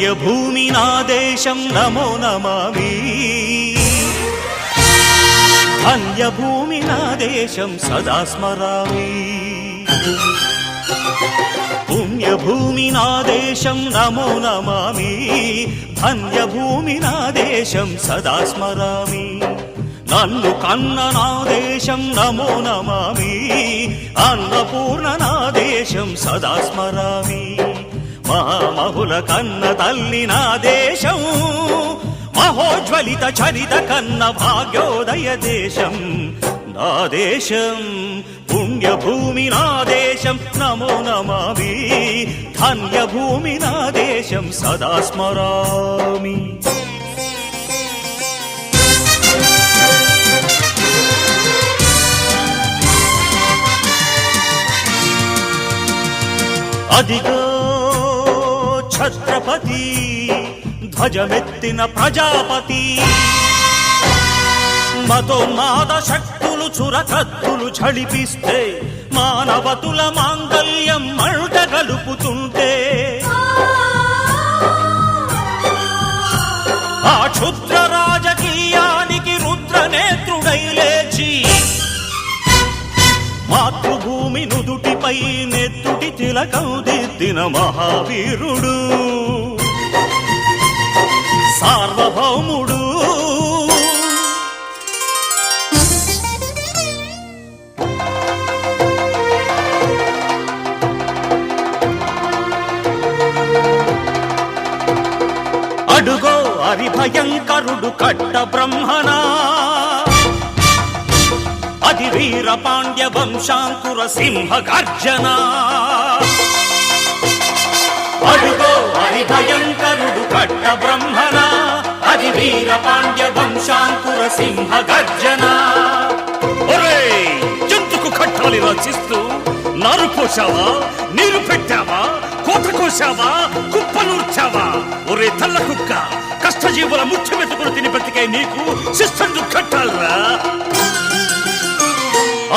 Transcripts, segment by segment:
పుణ్యభూమి నా దేశం నమో నమామి ధన్యభూమి నా దేశం సదా స్మరామి పుణ్యభూమి నా దేశం నమో నమామి ధన్యభూమి నా దేశం సదా స్మరామి నన్ను కన్న నా దేశం నమో నమామి అన్నపూర్ణ నా దేశం సదా స్మరామి మహామహుల కన్న తల్లి నా దేశం మహోజ్వలిత చరిత కన్న భాగ్యోదయ దేశం నా దేశం పుణ్యభూమి నా దేశం నమో నమామి ధన్యభూమి నా దేశం సదా స్మరామి అదిగో ఛత్రపతి ధ్వజమెత్తిన ప్రజాపతి మతోన్మాద శక్తులు చురకత్తులు ఝళిపిస్తే మానవతుల మాంగల్యం మంట గలుపుతుంటే ఆ క్షుద్ర రాజకీయానికి రుద్రనేత్రుడై లేచి మాతృభూమి నుదుటిపై నెత్తుటి తిలకం దిద్దిన మహావీరుడు సార్వభౌముడు అడుగో హరిభయంకరుడు కట్ట బ్రహ్మణా అది వీర పాండ్య వంశాంకుర సింహ గర్జన అడుగో హరిభయంకరుడు కట్ట బ్రహ్మణ అది వీర పాండ్య వంశాంకుర సింహ గర్జన జంతుకు కట్టాలి రచిస్తూ నారు పోసావా నీరు పెట్టావా కోత కోసావా కుప్పనూర్చావా ఒరే తల్ల కుక్క కష్టజీవుల ముఖ్య మెతుకులు తిని బ్రతికే నీకు శిస్తందు కట్టాలరా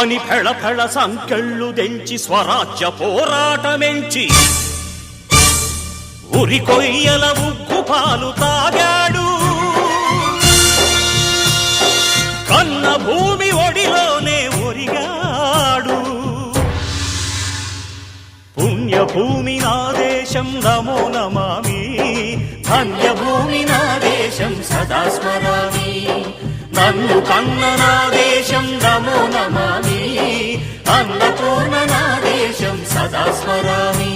అని ఫెళ ఫెళ సంకెళ్ళు తెంచి స్వరాజ్య పోరాటమెంచి ఉరి కొయ్యల ఉగ్గు పాలు తాగాడు కన్న భూమి ఒడిలోనే ఒరిగాడు పుణ్యభూమి నా దేశం నమో నమామి ధన్యభూమి నా దేశం సదా స్మరామి నన్ను కన్న నా దేశం నమో నమామి అన్నపూర్ణ నా దేశం సదా స్మరామి